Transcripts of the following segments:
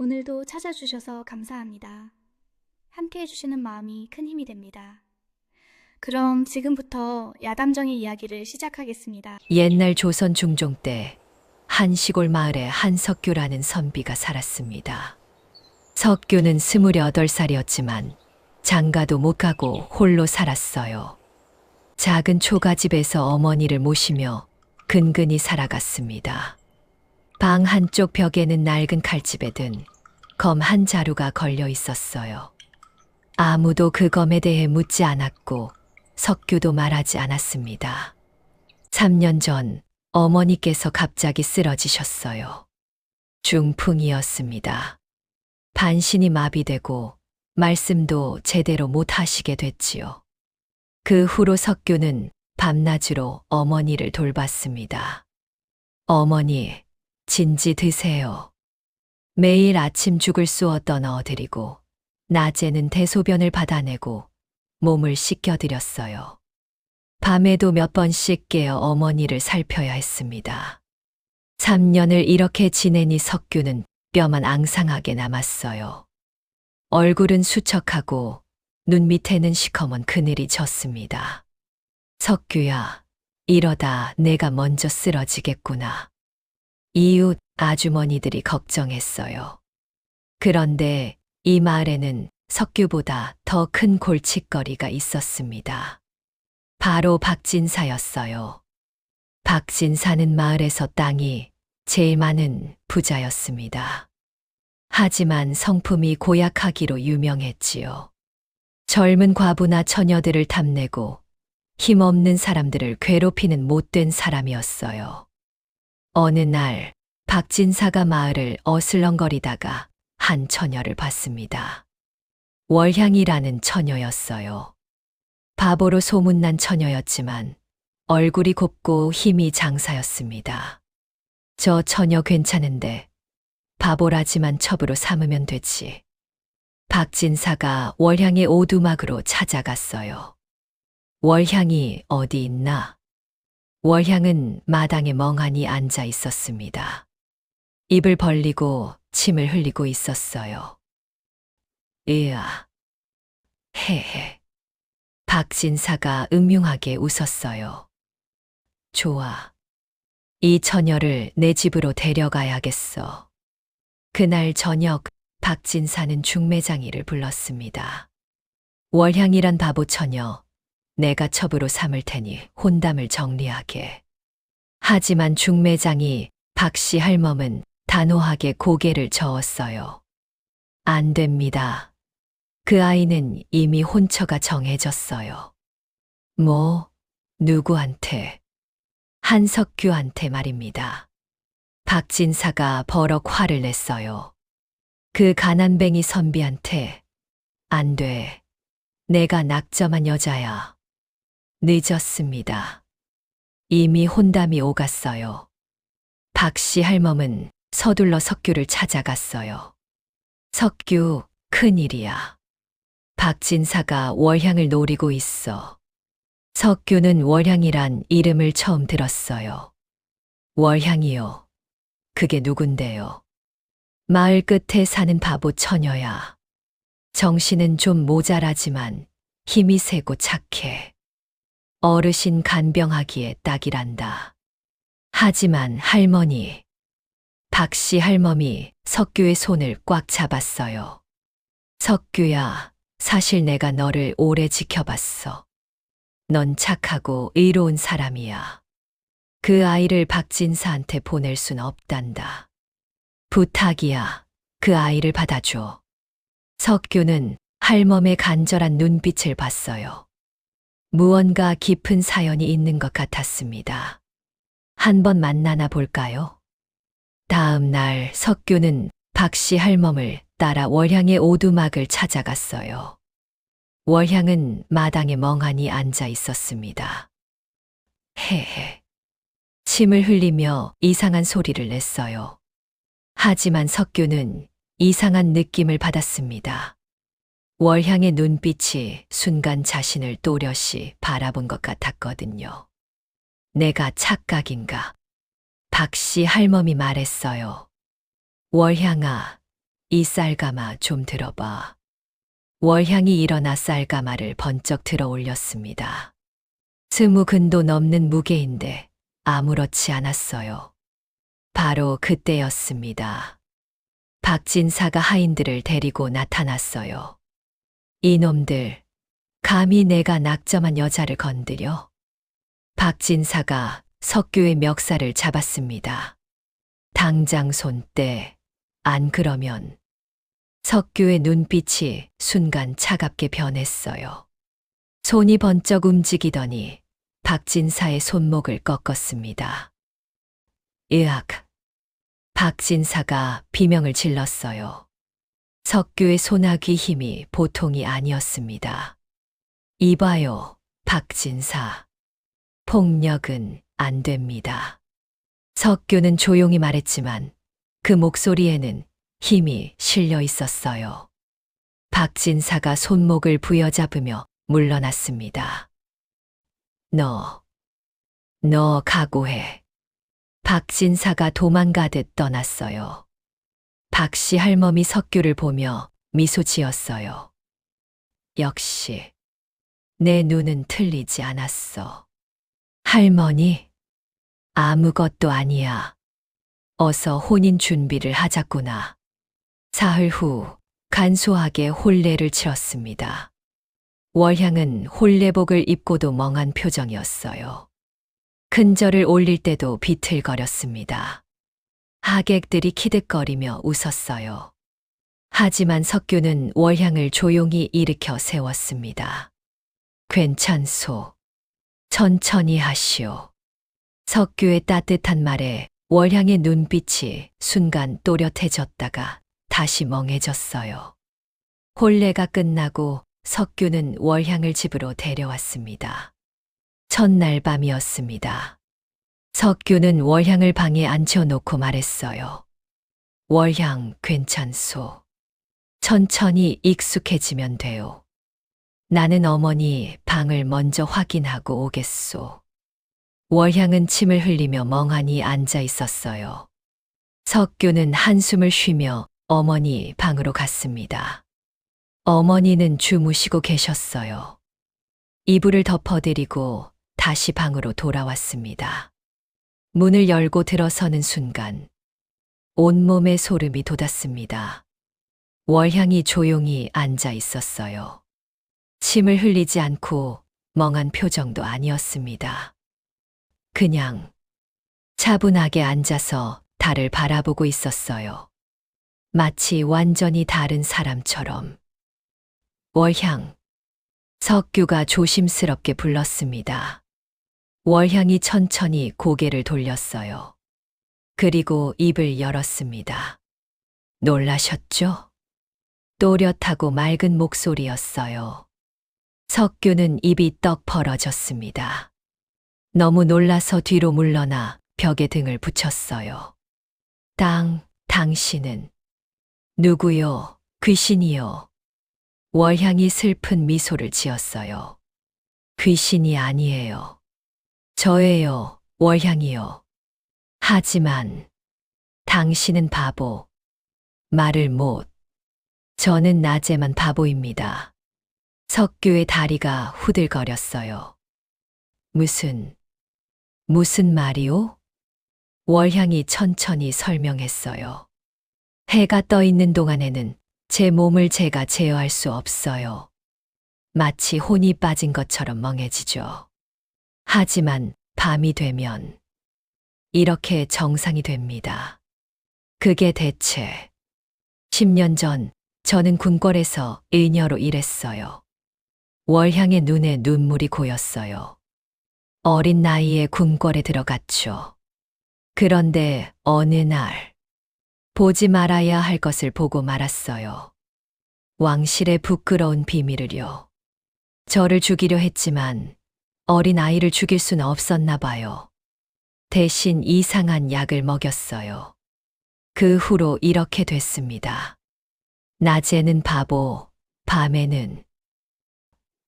오늘도 찾아주셔서 감사합니다. 함께 해주시는 마음이 큰 힘이 됩니다. 그럼 지금부터 야담정의 이야기를 시작하겠습니다. 옛날 조선 중종 때 한 시골 마을에 한석규라는 선비가 살았습니다. 석규는 28살이었지만 장가도 못 가고 홀로 살았어요. 작은 초가집에서 어머니를 모시며 근근히 살아갔습니다. 방 한쪽 벽에는 낡은 칼집에 든 검 한 자루가 걸려 있었어요. 아무도 그 검에 대해 묻지 않았고 석규도 말하지 않았습니다. 3년 전 어머니께서 갑자기 쓰러지셨어요. 중풍이었습니다. 반신이 마비되고 말씀도 제대로 못 하시게 됐지요. 그 후로 석규는 밤낮으로 어머니를 돌봤습니다. 어머니, 진지 드세요. 매일 아침 죽을 쑤어 넣어드리고 낮에는 대소변을 받아내고 몸을 씻겨드렸어요. 밤에도 몇 번씩 깨어 어머니를 살펴야 했습니다. 3년을 이렇게 지내니 석규는 뼈만 앙상하게 남았어요. 얼굴은 수척하고 눈 밑에는 시커먼 그늘이 졌습니다. 석규야, 이러다 내가 먼저 쓰러지겠구나. 이웃 아주머니들이 걱정했어요. 그런데 이 마을에는 석규보다 더 큰 골칫거리가 있었습니다. 바로 박진사였어요. 박진사는 마을에서 땅이 제일 많은 부자였습니다. 하지만 성품이 고약하기로 유명했지요. 젊은 과부나 처녀들을 탐내고 힘없는 사람들을 괴롭히는 못된 사람이었어요. 어느 날 박진사가 마을을 어슬렁거리다가 한 처녀를 봤습니다. 월향이라는 처녀였어요. 바보로 소문난 처녀였지만 얼굴이 곱고 힘이 장사였습니다. 저 처녀 괜찮은데 바보라지만 첩으로 삼으면 되지. 박진사가 월향의 오두막으로 찾아갔어요. 월향이 어디 있나? 월향은 마당에 멍하니 앉아 있었습니다. 입을 벌리고 침을 흘리고 있었어요. 으아, 헤헤. 박진사가 음흉하게 웃었어요. 좋아. 이 처녀를 내 집으로 데려가야겠어. 그날 저녁 박진사는 중매장이를 불렀습니다. 월향이란 바보 처녀, 내가 첩으로 삼을 테니 혼담을 정리하게. 하지만 중매장이 박씨 할멈은 단호하게 고개를 저었어요. 안 됩니다. 그 아이는 이미 혼처가 정해졌어요. 뭐, 누구한테? 한석규한테 말입니다. 박진사가 버럭 화를 냈어요. 그 가난뱅이 선비한테 안 돼. 내가 낙점한 여자야. 늦었습니다. 이미 혼담이 오갔어요. 박씨 할멈은 서둘러 석규를 찾아갔어요. 석규, 큰일이야. 박진사가 월향을 노리고 있어. 석규는 월향이란 이름을 처음 들었어요. 월향이요. 그게 누군데요? 마을 끝에 사는 바보 처녀야. 정신은 좀 모자라지만 힘이 세고 착해. 어르신 간병하기에 딱이란다. 하지만 할머니. 박씨 할멈이 석규의 손을 꽉 잡았어요. 석규야, 사실 내가 너를 오래 지켜봤어. 넌 착하고 의로운 사람이야. 그 아이를 박진사한테 보낼 순 없단다. 부탁이야. 그 아이를 받아줘. 석규는 할멈의 간절한 눈빛을 봤어요. 무언가 깊은 사연이 있는 것 같았습니다. 한번 만나나 볼까요? 다음 날 석규는 박씨 할멈을 따라 월향의 오두막을 찾아갔어요. 월향은 마당에 멍하니 앉아 있었습니다. 헤헤. 침을 흘리며 이상한 소리를 냈어요. 하지만 석규는 이상한 느낌을 받았습니다. 월향의 눈빛이 순간 자신을 또렷이 바라본 것 같았거든요. 내가 착각인가? 박씨 할멈이 말했어요. 월향아, 이 쌀가마 좀 들어봐. 월향이 일어나 쌀가마를 번쩍 들어 올렸습니다. 20근도 넘는 무게인데 아무렇지 않았어요. 바로 그때였습니다. 박진사가 하인들을 데리고 나타났어요. 이놈들, 감히 내가 낙점한 여자를 건드려? 박진사가 석규의 멱살을 잡았습니다. 당장 손 떼. 안 그러면. 석규의 눈빛이 순간 차갑게 변했어요. 손이 번쩍 움직이더니 박진사의 손목을 꺾었습니다. 으악! 박진사가 비명을 질렀어요. 석규의 손아귀 힘이 보통이 아니었습니다. 이봐요, 박진사. 폭력은 안 됩니다. 석규는 조용히 말했지만 그 목소리에는 힘이 실려 있었어요. 박진사가 손목을 부여잡으며 물러났습니다. 너 각오해. 박진사가 도망가듯 떠났어요. 박씨 할멈이 석규를 보며 미소 지었어요. 역시 내 눈은 틀리지 않았어. 할머니, 아무것도 아니야. 어서 혼인 준비를 하자꾸나. 사흘 후 간소하게 혼례를 치렀습니다. 월향은 혼례복을 입고도 멍한 표정이었어요. 큰절을 올릴 때도 비틀거렸습니다. 하객들이 키득거리며 웃었어요. 하지만 석규는 월향을 조용히 일으켜 세웠습니다. 괜찮소. 천천히 하시오. 석규의 따뜻한 말에 월향의 눈빛이 순간 또렷해졌다가 다시 멍해졌어요. 혼례가 끝나고 석규는 월향을 집으로 데려왔습니다. 첫날 밤이었습니다. 석규는 월향을 방에 앉혀놓고 말했어요. 월향 괜찮소. 천천히 익숙해지면 돼요. 나는 어머니 방을 먼저 확인하고 오겠소. 월향은 침을 흘리며 멍하니 앉아 있었어요. 석규는 한숨을 쉬며 어머니 방으로 갔습니다. 어머니는 주무시고 계셨어요. 이불을 덮어드리고 다시 방으로 돌아왔습니다. 문을 열고 들어서는 순간 온몸에 소름이 돋았습니다. 월향이 조용히 앉아 있었어요. 침을 흘리지 않고 멍한 표정도 아니었습니다. 그냥 차분하게 앉아서 달을 바라보고 있었어요. 마치 완전히 다른 사람처럼. 월향. 석규가 조심스럽게 불렀습니다. 월향이 천천히 고개를 돌렸어요. 그리고 입을 열었습니다. 놀라셨죠? 또렷하고 맑은 목소리였어요. 석규는 입이 떡 벌어졌습니다. 너무 놀라서 뒤로 물러나 벽에 등을 붙였어요. 당신은 누구요? 귀신이요? 월향이 슬픈 미소를 지었어요. 귀신이 아니에요. 저예요, 월향이요. 하지만 당신은 바보. 말을 못. 저는 낮에만 바보입니다. 석규의 다리가 후들거렸어요. 무슨 말이오? 월향이 천천히 설명했어요. 해가 떠 있는 동안에는 제 몸을 제가 제어할 수 없어요. 마치 혼이 빠진 것처럼 멍해지죠. 하지만 밤이 되면 이렇게 정상이 됩니다. 그게 대체 10년 전 저는 궁궐에서 의녀로 일했어요. 월향의 눈에 눈물이 고였어요. 어린 나이에 궁궐에 들어갔죠. 그런데 어느 날 보지 말아야 할 것을 보고 말았어요. 왕실의 부끄러운 비밀을요. 저를 죽이려 했지만 어린 아이를 죽일 수는 없었나 봐요. 대신 이상한 약을 먹였어요. 그 후로 이렇게 됐습니다. 낮에는 바보, 밤에는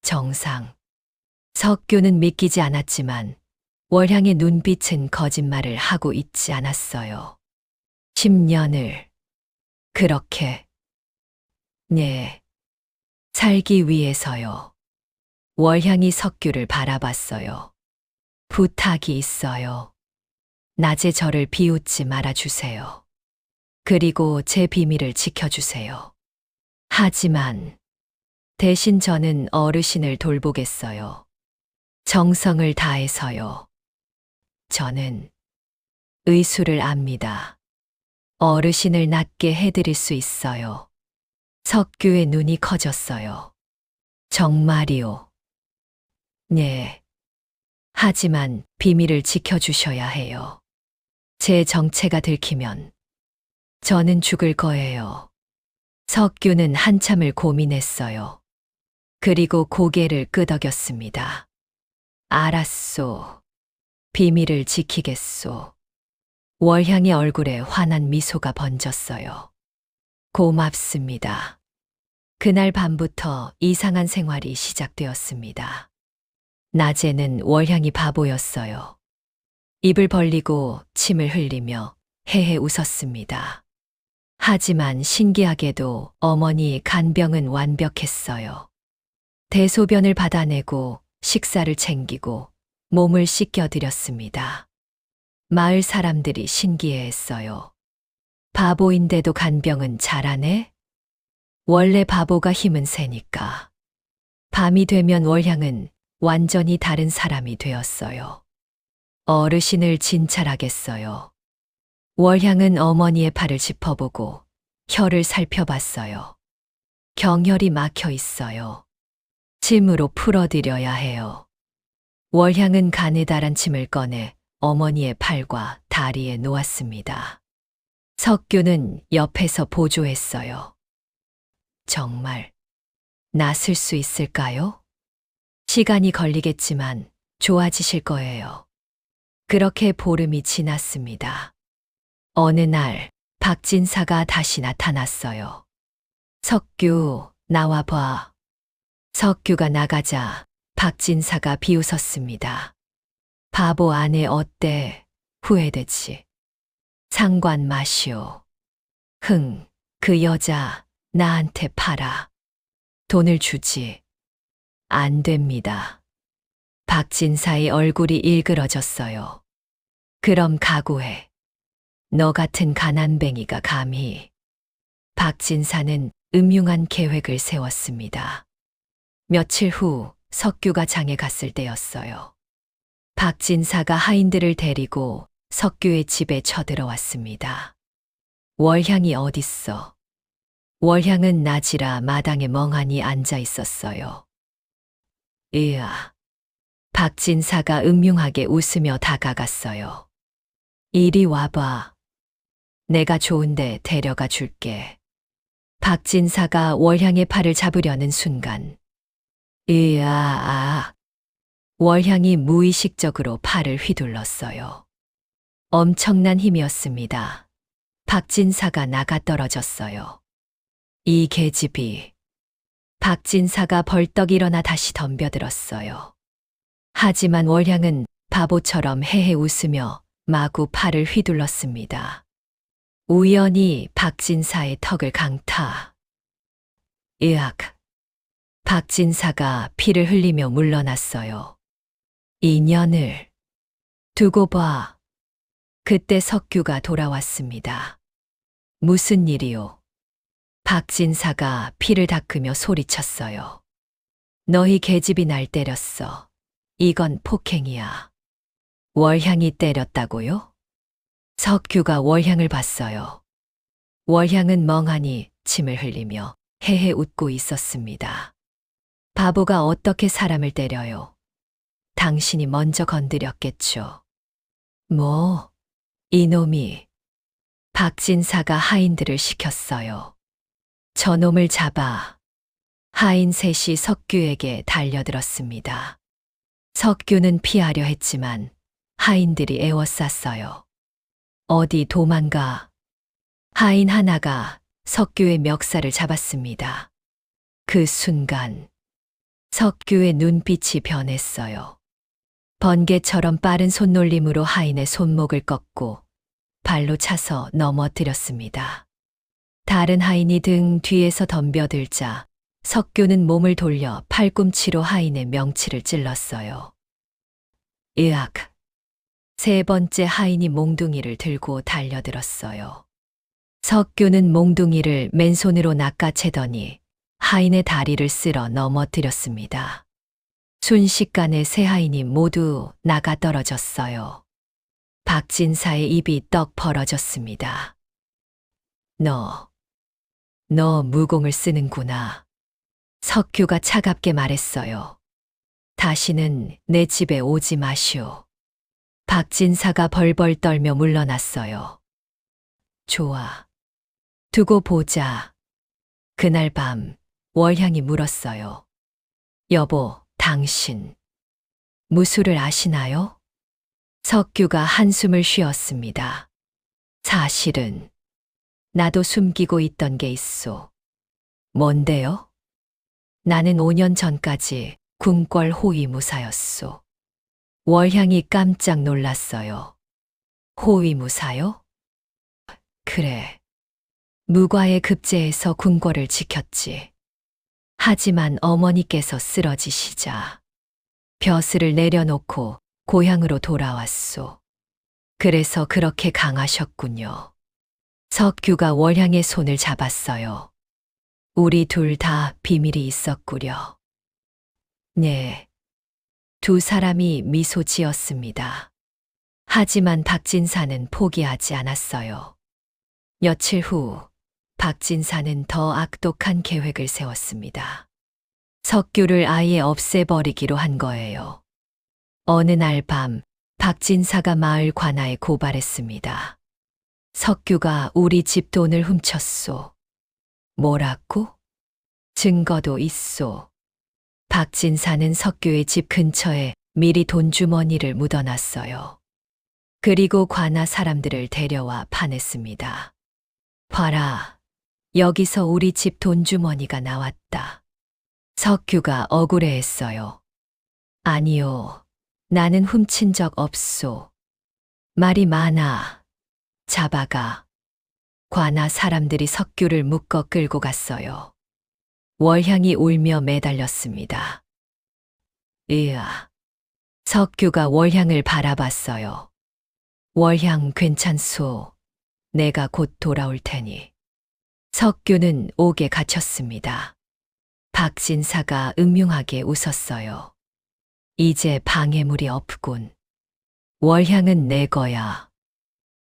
정상. 석규는 믿기지 않았지만 월향의 눈빛은 거짓말을 하고 있지 않았어요. 10년을 그렇게 네. 살기 위해서요. 월향이 석규를 바라봤어요. 부탁이 있어요. 낮에 저를 비웃지 말아주세요. 그리고 제 비밀을 지켜주세요. 하지만 대신 저는 어르신을 돌보겠어요. 정성을 다해서요. 저는 의술을 압니다. 어르신을 낫게 해드릴 수 있어요. 석규의 눈이 커졌어요. 정말이요. 네. 하지만 비밀을 지켜주셔야 해요. 제 정체가 들키면 저는 죽을 거예요. 석규는 한참을 고민했어요. 그리고 고개를 끄덕였습니다. 알았소. 비밀을 지키겠소. 월향의 얼굴에 환한 미소가 번졌어요. 고맙습니다. 그날 밤부터 이상한 생활이 시작되었습니다. 낮에는 월향이 바보였어요. 입을 벌리고 침을 흘리며 헤헤 웃었습니다. 하지만 신기하게도 어머니의 간병은 완벽했어요. 대소변을 받아내고 식사를 챙기고 몸을 씻겨드렸습니다. 마을 사람들이 신기해했어요. 바보인데도 간병은 잘하네? 원래 바보가 힘은 세니까. 밤이 되면 월향은 완전히 다른 사람이 되었어요. 어르신을 진찰하겠어요. 월향은 어머니의 팔을 짚어보고 혀를 살펴봤어요. 경혈이 막혀 있어요. 침으로 풀어드려야 해요. 월향은 가느다란 침을 꺼내 어머니의 팔과 다리에 놓았습니다. 석규는 옆에서 보조했어요. 정말 낫을 수 있을까요? 시간이 걸리겠지만 좋아지실 거예요. 그렇게 보름이 지났습니다. 어느 날 박진사가 다시 나타났어요. 석규, 나와봐. 석규가 나가자 박진사가 비웃었습니다. 바보 아내 어때? 후회되지. 상관 마시오. 그 여자 나한테 팔아. 돈을 주지. 안 됩니다. 박진사의 얼굴이 일그러졌어요. 그럼 각오해. 너 같은 가난뱅이가 감히. 박진사는 음흉한 계획을 세웠습니다. 며칠 후 석규가 장에 갔을 때였어요. 박진사가 하인들을 데리고 석규의 집에 쳐들어왔습니다. 월향이 어딨어? 월향은 낮이라 마당에 멍하니 앉아 있었어요. 으아. 박진사가 음흉하게 웃으며 다가갔어요. 이리 와봐. 내가 좋은데 데려가 줄게. 박진사가 월향의 팔을 잡으려는 순간 으아. 월향이 무의식적으로 팔을 휘둘렀어요. 엄청난 힘이었습니다. 박진사가 나가떨어졌어요. 이 계집이. 박진사가 벌떡 일어나 다시 덤벼들었어요. 하지만 월향은 바보처럼 헤헤 웃으며 마구 팔을 휘둘렀습니다. 우연히 박진사의 턱을 강타. 으악. 박진사가 피를 흘리며 물러났어요. 인연을 두고 봐. 그때 석규가 돌아왔습니다. 무슨 일이요? 박진사가 피를 닦으며 소리쳤어요. 너희 계집이 날 때렸어. 이건 폭행이야. 월향이 때렸다고요? 석규가 월향을 봤어요. 월향은 멍하니 침을 흘리며 헤헤 웃고 있었습니다. 바보가 어떻게 사람을 때려요? 당신이 먼저 건드렸겠죠. 뭐, 이놈이. 박진사가 하인들을 시켰어요. 저놈을 잡아. 하인 셋이 석규에게 달려들었습니다. 석규는 피하려 했지만 하인들이 에워쌌어요. 어디 도망가. 하인 하나가 석규의 멱살을 잡았습니다. 그 순간 석규의 눈빛이 변했어요. 번개처럼 빠른 손놀림으로 하인의 손목을 꺾고 발로 차서 넘어뜨렸습니다. 다른 하인이 등 뒤에서 덤벼들자 석규는 몸을 돌려 팔꿈치로 하인의 명치를 찔렀어요. 으악! 세 번째 하인이 몽둥이를 들고 달려들었어요. 석규는 몽둥이를 맨손으로 낚아채더니 하인의 다리를 쓸어 넘어뜨렸습니다. 순식간에 세 하인이 모두 나가 떨어졌어요. 박진사의 입이 떡 벌어졌습니다. 너 무공을 쓰는구나. 석규가 차갑게 말했어요. 다시는 내 집에 오지 마시오. 박진사가 벌벌 떨며 물러났어요. 좋아. 두고 보자. 그날 밤 월향이 물었어요. 여보, 당신 무술을 아시나요? 석규가 한숨을 쉬었습니다. 사실은 나도 숨기고 있던 게 있소. 뭔데요? 나는 5년 전까지 궁궐 호위무사였소. 월향이 깜짝 놀랐어요. 호위무사요? 그래. 무과에 급제해서 궁궐을 지켰지. 하지만 어머니께서 쓰러지시자 벼슬을 내려놓고 고향으로 돌아왔소. 그래서 그렇게 강하셨군요. 석규가 월향의 손을 잡았어요. 우리 둘 다 비밀이 있었구려. 네. 두 사람이 미소 지었습니다. 하지만 박진사는 포기하지 않았어요. 며칠 후 박진사는 더 악독한 계획을 세웠습니다. 석규를 아예 없애버리기로 한 거예요. 어느 날 밤 박진사가 마을 관아에 고발했습니다. 석규가 우리 집 돈을 훔쳤소. 뭐라고? 증거도 있소. 박진사는 석규의 집 근처에 미리 돈주머니를 묻어놨어요. 그리고 관아 사람들을 데려와 파냈습니다. 봐라, 여기서 우리 집 돈주머니가 나왔다. 석규가 억울해했어요. 아니요, 나는 훔친 적 없소. 말이 많아. 잡아가. 관아 사람들이 석규를 묶어 끌고 갔어요. 월향이 울며 매달렸습니다. 으아. 석규가 월향을 바라봤어요. 월향 괜찮소. 내가 곧 돌아올 테니. 석규는 옥에 갇혔습니다. 박진사가 음흉하게 웃었어요. 이제 방해물이 없군. 월향은 내 거야.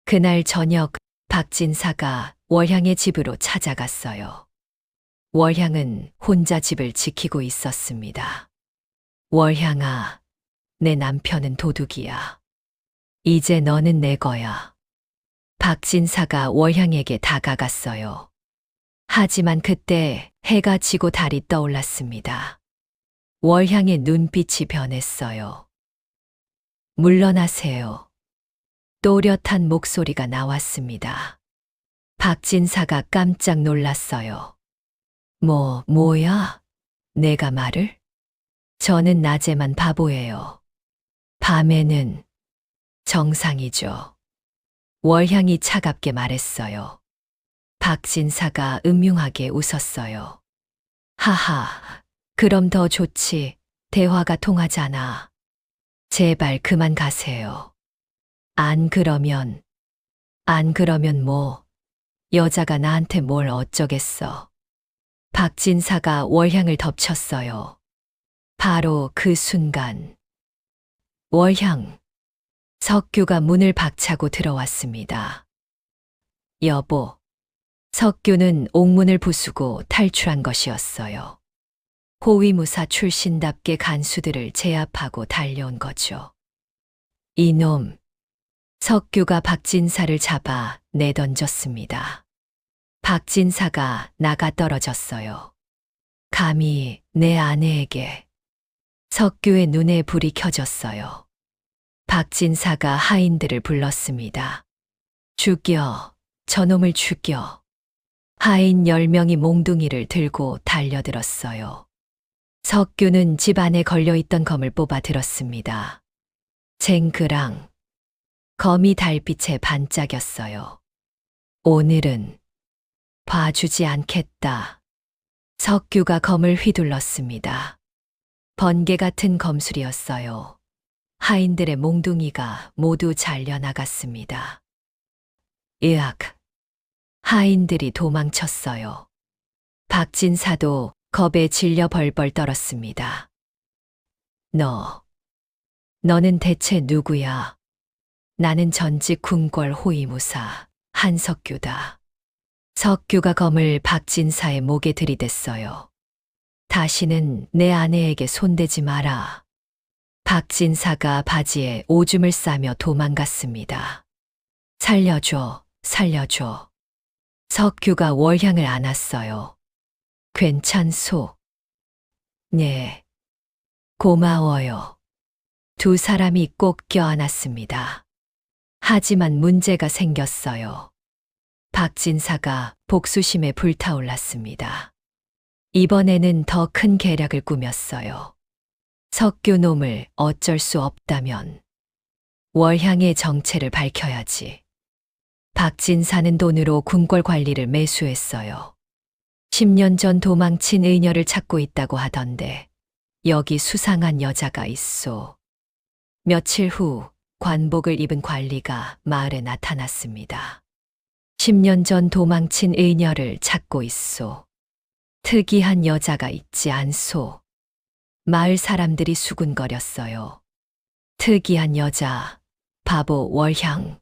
그날 저녁 박진사가 월향의 집으로 찾아갔어요. 월향은 혼자 집을 지키고 있었습니다. 월향아, 내 남편은 도둑이야. 이제 너는 내 거야. 박진사가 월향에게 다가갔어요. 하지만 그때 해가 지고 달이 떠올랐습니다. 월향의 눈빛이 변했어요. 물러나세요. 또렷한 목소리가 나왔습니다. 박진사가 깜짝 놀랐어요. 뭐야? 내가 말을? 저는 낮에만 바보예요. 밤에는 정상이죠. 월향이 차갑게 말했어요. 박진사가 음흉하게 웃었어요. 하하, 그럼 더 좋지. 대화가 통하잖아. 제발 그만 가세요. 안 그러면 뭐, 여자가 나한테 뭘 어쩌겠어. 박진사가 월향을 덮쳤어요. 바로 그 순간. 월향. 석규가 문을 박차고 들어왔습니다. 여보. 석규는 옥문을 부수고 탈출한 것이었어요. 호위무사 출신답게 간수들을 제압하고 달려온 거죠. 이놈. 석규가 박진사를 잡아 내던졌습니다. 박진사가 나가 떨어졌어요. 감히 내 아내에게. 석규의 눈에 불이 켜졌어요. 박진사가 하인들을 불렀습니다. 죽여, 저놈을 죽여. 하인 10명이 몽둥이를 들고 달려들었어요. 석규는 집 안에 걸려있던 검을 뽑아 들었습니다. 쟁그랑. 검이 달빛에 반짝였어요. 오늘은 봐주지 않겠다. 석규가 검을 휘둘렀습니다. 번개 같은 검술이었어요. 하인들의 몽둥이가 모두 잘려나갔습니다. 으악! 하인들이 도망쳤어요. 박진사도 겁에 질려 벌벌 떨었습니다. 너는 대체 누구야? 나는 전직 궁궐 호위무사 한석규다. 석규가 검을 박진사의 목에 들이댔어요. 다시는 내 아내에게 손대지 마라. 박진사가 바지에 오줌을 싸며 도망갔습니다. 살려줘, 살려줘. 석규가 월향을 안았어요. 괜찮소? 네. 고마워요. 두 사람이 꼭 껴안았습니다. 하지만 문제가 생겼어요. 박진사가 복수심에 불타올랐습니다. 이번에는 더 큰 계략을 꾸몄어요. 석규 놈을 어쩔 수 없다면 월향의 정체를 밝혀야지. 박진사는 돈으로 궁궐 관리를 매수했어요. 10년 전 도망친 의녀를 찾고 있다고 하던데 여기 수상한 여자가 있소. 며칠 후 관복을 입은 관리가 마을에 나타났습니다. 10년 전 도망친 의녀를 찾고 있소. 특이한 여자가 있지 않소. 마을 사람들이 수군거렸어요. 특이한 여자, 바보 월향.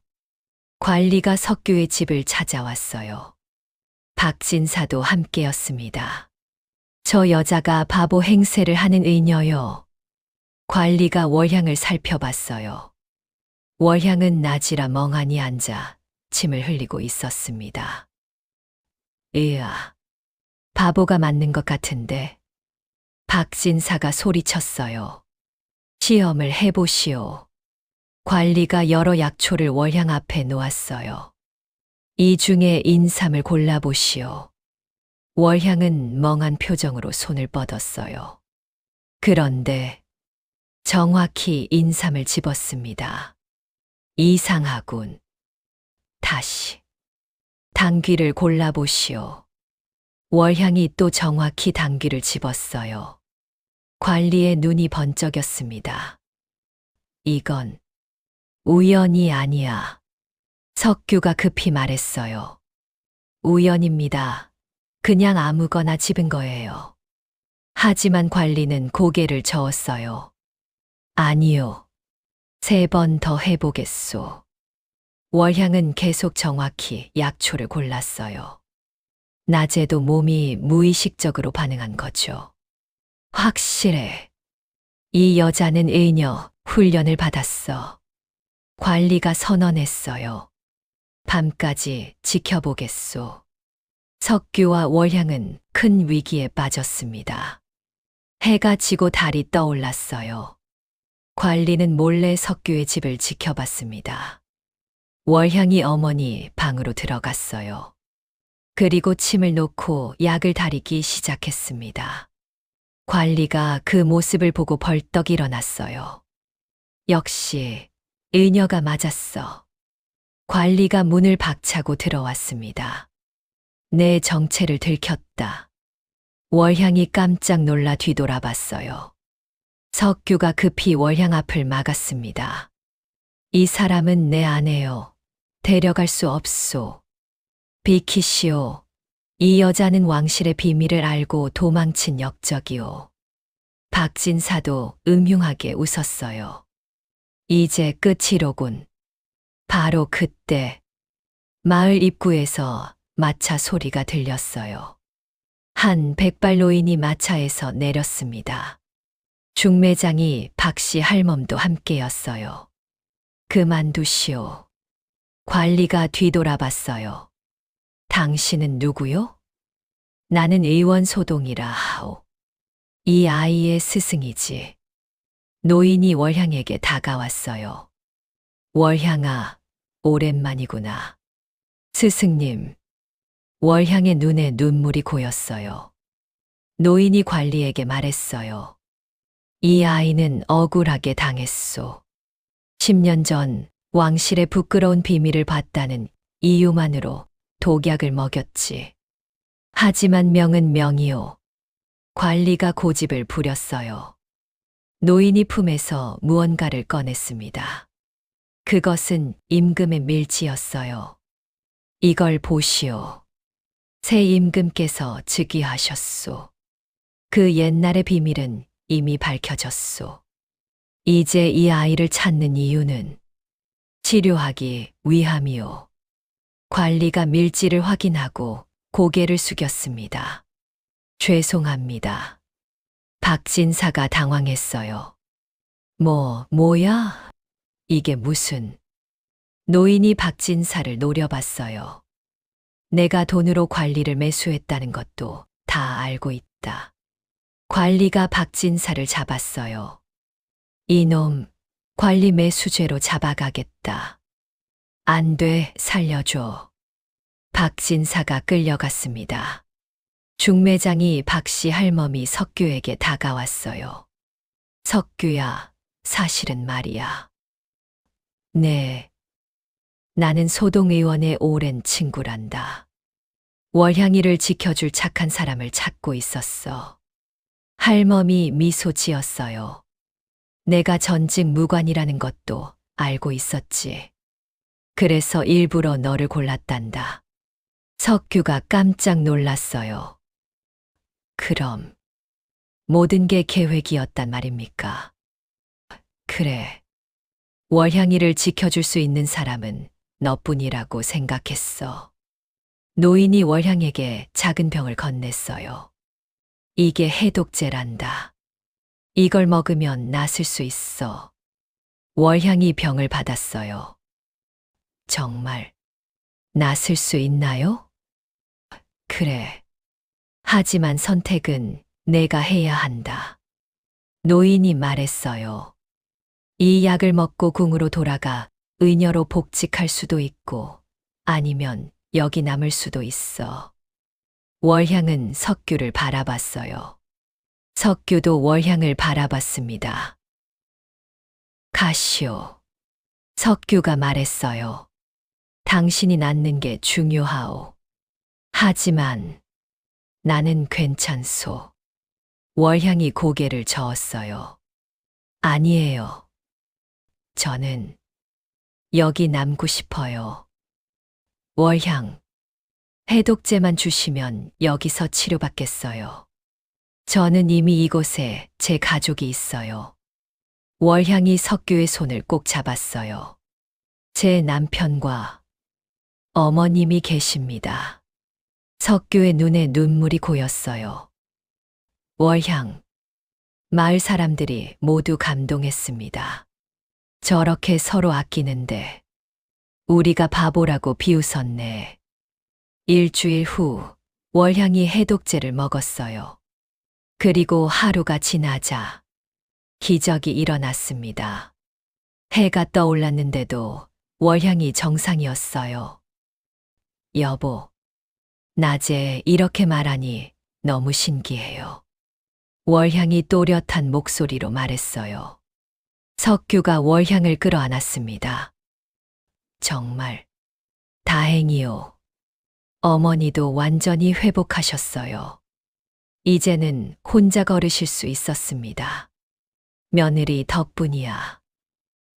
관리가 석규의 집을 찾아왔어요. 박진사도 함께였습니다. 저 여자가 바보 행세를 하는 의녀요. 관리가 월향을 살펴봤어요. 월향은 낮이라 멍하니 앉아 침을 흘리고 있었습니다. 으아, 바보가 맞는 것 같은데. 박진사가 소리쳤어요. 시험을 해보시오. 관리가 여러 약초를 월향 앞에 놓았어요. 이 중에 인삼을 골라보시오. 월향은 멍한 표정으로 손을 뻗었어요. 그런데 정확히 인삼을 집었습니다. 이상하군. 다시 당귀를 골라보시오. 월향이 또 정확히 당귀를 집었어요. 관리의 눈이 번쩍였습니다. 이건 우연이 아니야. 석규가 급히 말했어요. 우연입니다. 그냥 아무거나 집은 거예요. 하지만 관리는 고개를 저었어요. 아니요. 3번 더 해보겠소. 월향은 계속 정확히 약초를 골랐어요. 낮에도 몸이 무의식적으로 반응한 거죠. 확실해. 이 여자는 의녀 훈련을 받았어. 관리가 선언했어요. 밤까지 지켜보겠소. 석규와 월향은 큰 위기에 빠졌습니다. 해가 지고 달이 떠올랐어요. 관리는 몰래 석규의 집을 지켜봤습니다. 월향이 어머니 방으로 들어갔어요. 그리고 침을 놓고 약을 다리기 시작했습니다. 관리가 그 모습을 보고 벌떡 일어났어요. 역시 의녀가 맞았어. 관리가 문을 박차고 들어왔습니다. 내 정체를 들켰다. 월향이 깜짝 놀라 뒤돌아봤어요. 석규가 급히 월향 앞을 막았습니다. 이 사람은 내 아내요. 데려갈 수 없소. 비키시오. 이 여자는 왕실의 비밀을 알고 도망친 역적이오. 박진사도 음흉하게 웃었어요. 이제 끝이로군. 바로 그때 마을 입구에서 마차 소리가 들렸어요. 한 백발 노인이 마차에서 내렸습니다. 중매장이 박씨 할멈도 함께였어요. 그만두시오. 관리가 뒤돌아봤어요. 당신은 누구요? 나는 의원 소동이라 하오. 이 아이의 스승이지. 노인이 월향에게 다가왔어요. 월향아, 오랜만이구나. 스승님. 월향의 눈에 눈물이 고였어요. 노인이 관리에게 말했어요. 이 아이는 억울하게 당했소. 10년 전 왕실의 부끄러운 비밀을 봤다는 이유만으로 독약을 먹였지. 하지만 명은 명이요. 관리가 고집을 부렸어요. 노인이 품에서 무언가를 꺼냈습니다. 그것은 임금의 밀지였어요. 이걸 보시오. 새 임금께서 즉위하셨소. 그 옛날의 비밀은 이미 밝혀졌소. 이제 이 아이를 찾는 이유는 치료하기 위함이오. 관리가 밀지를 확인하고 고개를 숙였습니다. 죄송합니다. 박진사가 당황했어요. 뭐야? 이게 무슨... 노인이 박진사를 노려봤어요. 내가 돈으로 관리를 매수했다는 것도 다 알고 있다. 관리가 박진사를 잡았어요. 이놈, 관리 매수죄로 잡아가겠다. 안 돼, 살려줘. 박진사가 끌려갔습니다. 중매장이 박씨 할머니 석규에게 다가왔어요. 석규야, 사실은 말이야. 네. 나는 소동의원의 오랜 친구란다. 월향이를 지켜줄 착한 사람을 찾고 있었어. 할멈이 미소 지었어요. 내가 전직 무관이라는 것도 알고 있었지. 그래서 일부러 너를 골랐단다. 석규가 깜짝 놀랐어요. 그럼 모든 게 계획이었단 말입니까? 그래. 월향이를 지켜줄 수 있는 사람은 너뿐이라고 생각했어. 노인이 월향에게 작은 병을 건넸어요. 이게 해독제란다. 이걸 먹으면 낫을 수 있어. 월향이 병을 받았어요. 정말 낫을 수 있나요? 그래. 하지만 선택은 내가 해야 한다. 노인이 말했어요. 이 약을 먹고 궁으로 돌아가 의녀로 복직할 수도 있고 아니면 여기 남을 수도 있어. 월향은 석규를 바라봤어요. 석규도 월향을 바라봤습니다. 가시오. 석규가 말했어요. 당신이 낫는 게 중요하오. 하지만 나는 괜찮소. 월향이 고개를 저었어요. 아니에요. 저는 여기 남고 싶어요. 월향, 해독제만 주시면 여기서 치료받겠어요. 저는 이미 이곳에 제 가족이 있어요. 월향이 석규의 손을 꼭 잡았어요. 제 남편과 어머님이 계십니다. 석규의 눈에 눈물이 고였어요. 월향, 마을 사람들이 모두 감동했습니다. 저렇게 서로 아끼는데 우리가 바보라고 비웃었네. 일주일 후 월향이 해독제를 먹었어요. 그리고 하루가 지나자 기적이 일어났습니다. 해가 떠올랐는데도 월향이 정상이었어요. 여보, 낮에 이렇게 말하니 너무 신기해요. 월향이 또렷한 목소리로 말했어요. 석규가 월향을 끌어안았습니다. 정말 다행이요. 어머니도 완전히 회복하셨어요. 이제는 혼자 걸으실 수 있었습니다. 며느리 덕분이야.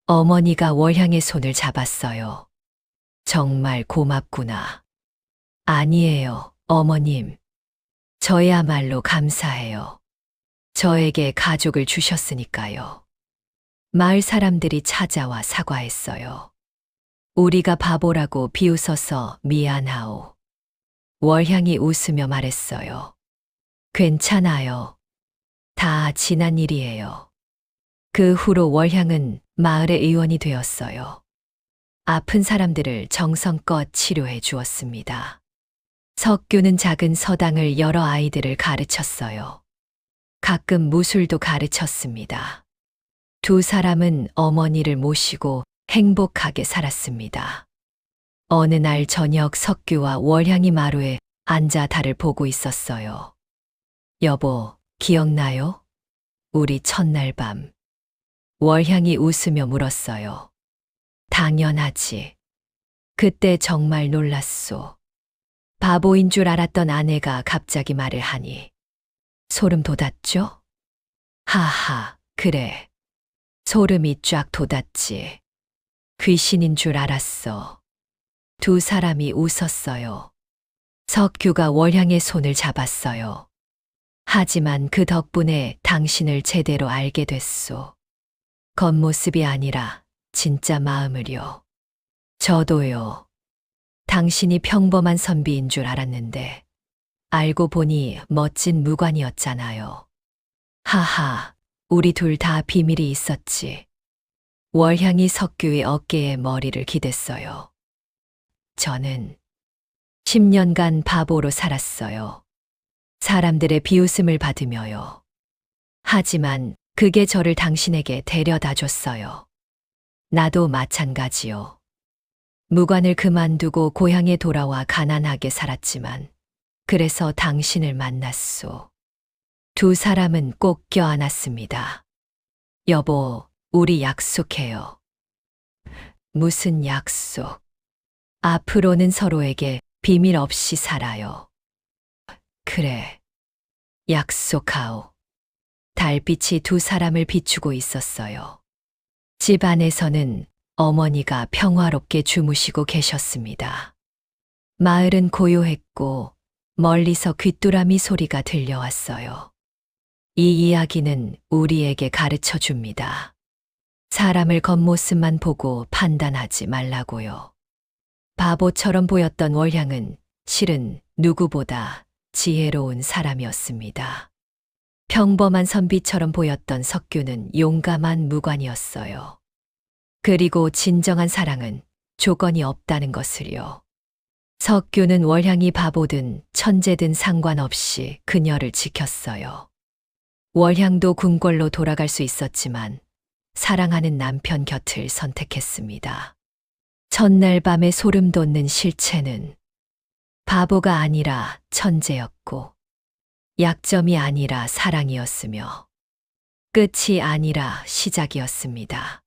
어머니가 월향의 손을 잡았어요. 정말 고맙구나. 아니에요, 어머님. 저야말로 감사해요. 저에게 가족을 주셨으니까요. 마을 사람들이 찾아와 사과했어요. 우리가 바보라고 비웃어서 미안하오. 월향이 웃으며 말했어요. 괜찮아요. 다 지난 일이에요. 그 후로 월향은 마을의 의원이 되었어요. 아픈 사람들을 정성껏 치료해 주었습니다. 석규는 작은 서당을 열어 아이들을 가르쳤어요. 가끔 무술도 가르쳤습니다. 두 사람은 어머니를 모시고 행복하게 살았습니다. 어느 날 저녁 석규와 월향이 마루에 앉아 달을 보고 있었어요. 여보, 기억나요? 우리 첫날 밤. 월향이 웃으며 물었어요. 당연하지. 그때 정말 놀랐소. 바보인 줄 알았던 아내가 갑자기 말을 하니 소름 돋았죠? 하하, 그래. 소름이 쫙 돋았지. 귀신인 줄 알았어. 두 사람이 웃었어요. 석규가 월향의 손을 잡았어요. 하지만 그 덕분에 당신을 제대로 알게 됐소. 겉모습이 아니라 진짜 마음을요. 저도요. 당신이 평범한 선비인 줄 알았는데 알고 보니 멋진 무관이었잖아요. 하하, 우리 둘 다 비밀이 있었지. 월향이 석규의 어깨에 머리를 기댔어요. 저는 10년간 바보로 살았어요. 사람들의 비웃음을 받으며요. 하지만 그게 저를 당신에게 데려다 줬어요. 나도 마찬가지요. 무관을 그만두고 고향에 돌아와 가난하게 살았지만 그래서 당신을 만났소. 두 사람은 꼭 껴안았습니다. 여보, 우리 약속해요. 무슨 약속? 앞으로는 서로에게 비밀 없이 살아요. 그래. 약속하오. 달빛이 두 사람을 비추고 있었어요. 집 안에서는 어머니가 평화롭게 주무시고 계셨습니다. 마을은 고요했고 멀리서 귀뚜라미 소리가 들려왔어요. 이 이야기는 우리에게 가르쳐 줍니다. 사람을 겉모습만 보고 판단하지 말라고요. 바보처럼 보였던 월향은 실은 누구보다 지혜로운 사람이었습니다. 평범한 선비처럼 보였던 석규는 용감한 무관이었어요. 그리고 진정한 사랑은 조건이 없다는 것을요. 석규는 월향이 바보든 천재든 상관없이 그녀를 지켰어요. 월향도 궁궐로 돌아갈 수 있었지만 사랑하는 남편 곁을 선택했습니다. 첫날 밤에 소름 돋는 실체는 바보가 아니라 천재였고 약점이 아니라 사랑이었으며 끝이 아니라 시작이었습니다.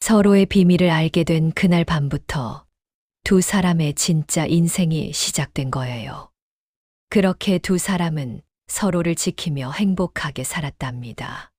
서로의 비밀을 알게 된 그날 밤부터 두 사람의 진짜 인생이 시작된 거예요. 그렇게 두 사람은 서로를 지키며 행복하게 살았답니다.